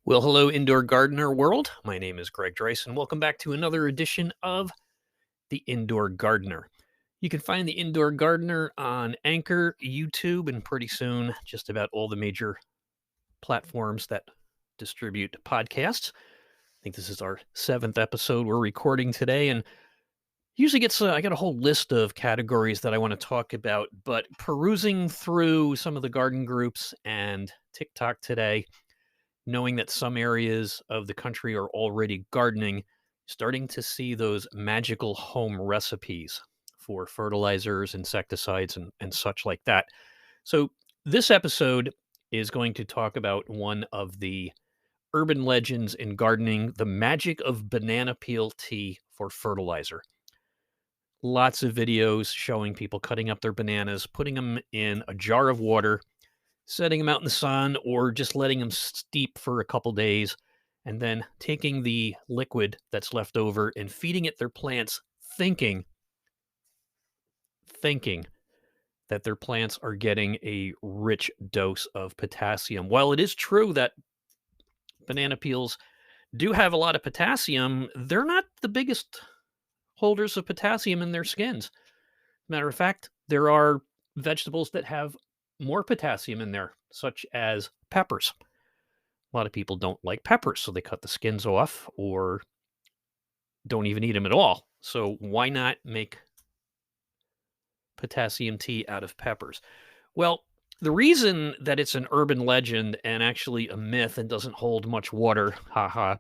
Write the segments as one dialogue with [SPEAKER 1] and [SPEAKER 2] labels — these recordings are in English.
[SPEAKER 1] Well, hello, indoor gardener world. My name is Greg Draiss, and welcome back to another edition of The Indoor Gardener. You can find The Indoor Gardener on Anchor, YouTube, and pretty soon just about all the major platforms that distribute podcasts. I think this is our 7th episode we're recording today, and usually I got a whole list of categories that I want to talk about, but perusing through some of the garden groups and TikTok today, knowing that some areas of the country are already gardening, starting to see those magical home recipes for fertilizers, insecticides, and such like that. So, this episode is going to talk about one of the urban legends in gardening, the magic of banana peel tea for fertilizer. Lots of videos showing people cutting up their bananas, putting them in a jar of water, setting them out in the sun, or just letting them steep for a couple days, and then taking the liquid that's left over and feeding it their plants, thinking that their plants are getting a rich dose of potassium. While it is true that banana peels do have a lot of potassium, they're not the biggest holders of potassium in their skins. Matter of fact, there are vegetables that have more potassium in there, such as peppers. A lot of people don't like peppers, so they cut the skins off or don't even eat them at all. So why not make potassium tea out of peppers? Well, the reason that it's an urban legend and actually a myth and doesn't hold much water, haha,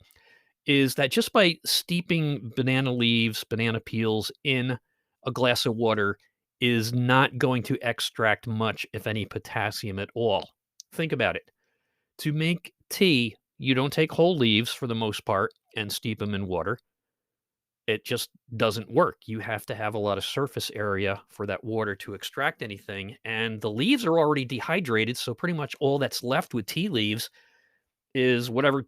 [SPEAKER 1] is that just by steeping banana leaves, banana peels in a glass of water is not going to extract much, if any, potassium at all. Think about it. To make tea, you don't take whole leaves for the most part and steep them in water. It just doesn't work. You have to have a lot of surface area for that water to extract anything. And the leaves are already dehydrated. So pretty much all that's left with tea leaves is whatever,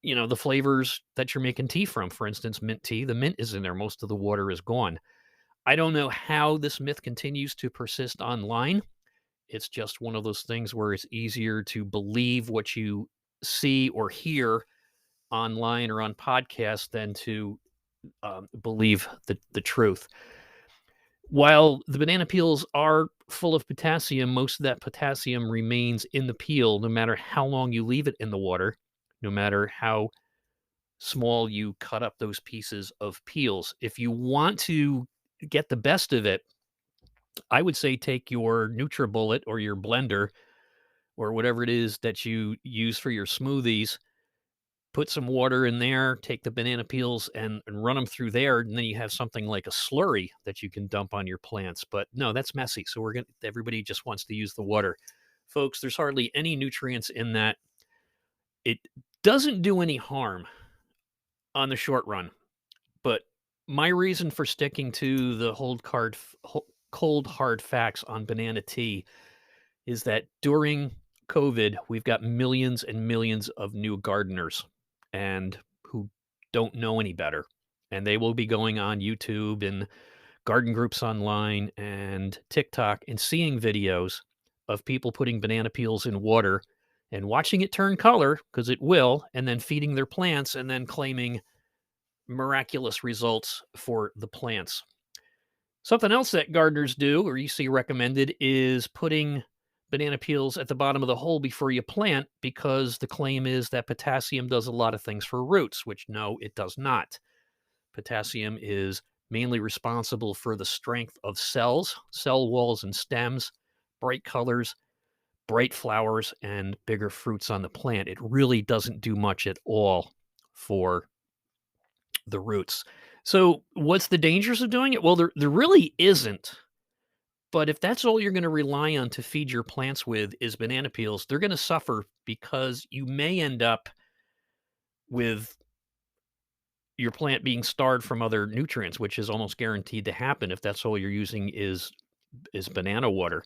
[SPEAKER 1] the flavors that you're making tea from. For instance, mint tea, the mint is in there. Most of the water is gone. I don't know how this myth continues to persist online. It's just one of those things where it's easier to believe what you see or hear online or on podcasts than to believe the truth. While the banana peels are full of potassium, most of that potassium remains in the peel no matter how long you leave it in the water, no matter how small you cut up those pieces of peels. If you want to get the best of it, I would say take your NutriBullet or your blender or whatever it is that you use for your smoothies, put some water in there, take the banana peels and run them through there, and then you have something like a slurry that you can dump on your plants. But no, that's messy. So everybody just wants to use the water. Folks, there's hardly any nutrients in that. It doesn't do any harm on the short run. But my reason for sticking to the cold hard facts on banana tea is that during COVID, we've got millions and millions of new gardeners and who don't know any better. And they will be going on YouTube and garden groups online and TikTok and seeing videos of people putting banana peels in water and watching it turn color, because it will, and then feeding their plants and then claiming miraculous results for the plants. Something else that gardeners do, or you see recommended, is putting banana peels at the bottom of the hole before you plant, because the claim is that potassium does a lot of things for roots, which no, it does not. Potassium is mainly responsible for the strength of cells, cell walls and stems, bright colors, bright flowers, and bigger fruits on the plant. It really doesn't do much at all for the roots. So, what's the dangers of doing it? Well, there really isn't. But if that's all you're going to rely on to feed your plants with is banana peels, they're going to suffer, because you may end up with your plant being starved from other nutrients, which is almost guaranteed to happen if that's all you're using is banana water.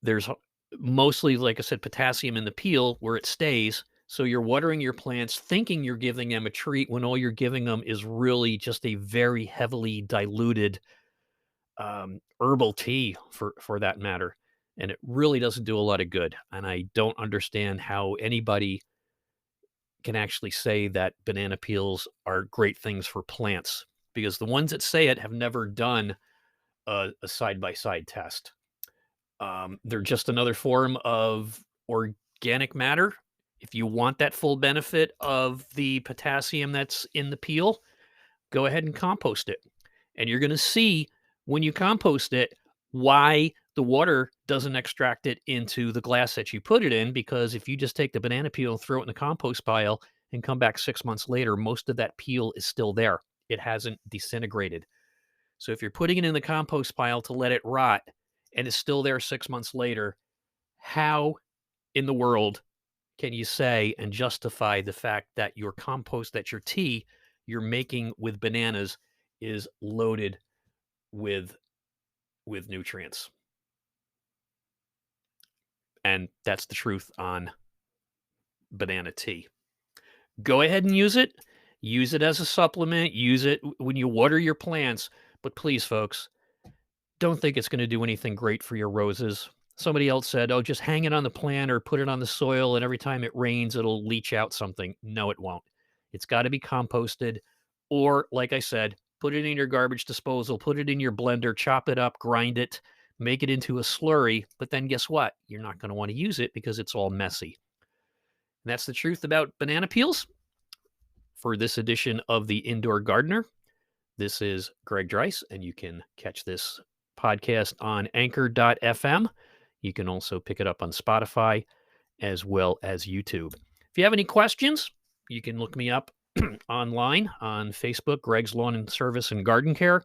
[SPEAKER 1] There's mostly, like I said, potassium in the peel where it stays. So you're watering your plants thinking you're giving them a treat when all you're giving them is really just a very heavily diluted herbal tea, for that matter. And it really doesn't do a lot of good. And I don't understand how anybody can actually say that banana peels are great things for plants, because the ones that say it have never done a side-by-side test. They're just another form of organic matter. If you want that full benefit of the potassium that's in the peel, go ahead and compost it. And you're going to see when you compost it why the water doesn't extract it into the glass that you put it in. Because if you just take the banana peel and throw it in the compost pile and come back 6 months later, most of that peel is still there. It hasn't disintegrated. So if you're putting it in the compost pile to let it rot and it's still there 6 months later, how in the world can you say and justify the fact that your compost, that your tea you're making with bananas is loaded with nutrients? And that's the truth on banana tea. Go ahead and use it. Use it as a supplement. Use it when you water your plants. But please, folks, don't think it's going to do anything great for your roses. Somebody else said, oh, just hang it on the plant or put it on the soil, and every time it rains, it'll leach out something. No, it won't. It's got to be composted. Or, like I said, put it in your garbage disposal, put it in your blender, chop it up, grind it, make it into a slurry. But then guess what? You're not going to want to use it because it's all messy. And that's the truth about banana peels. For this edition of The Indoor Gardener, this is Greg Draiss, and you can catch this podcast on anchor.fm. You can also pick it up on Spotify as well as YouTube. If you have any questions, you can look me up online on Facebook, Greg's Lawn and Service and Garden Care,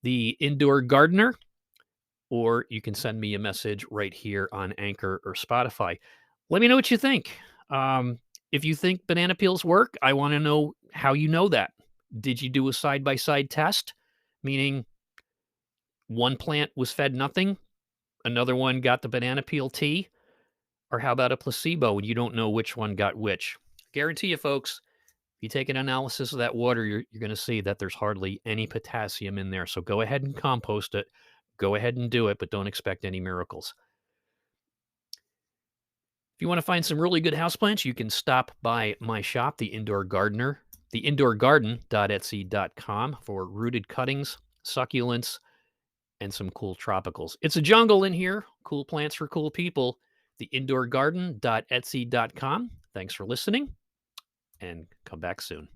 [SPEAKER 1] The Indoor Gardener, or you can send me a message right here on Anchor or Spotify. Let me know what you think. If you think banana peels work, I want to know how you know that. Did you do a side-by-side test? Meaning one plant was fed nothing, another one got the banana peel tea? Or how about a placebo and you don't know which one got which? Guarantee you, folks, if you take an analysis of that water, you're going to see that there's hardly any potassium in there. So go ahead and compost it. Go ahead and do it, but don't expect any miracles. If you want to find some really good houseplants, you can stop by my shop, The Indoor Gardener, theindoorgarden.etsy.com, for rooted cuttings, succulents, and some cool tropicals. It's a jungle in here. Cool plants for cool people. Theindoorgarden.etsy.com. Thanks for listening, and come back soon.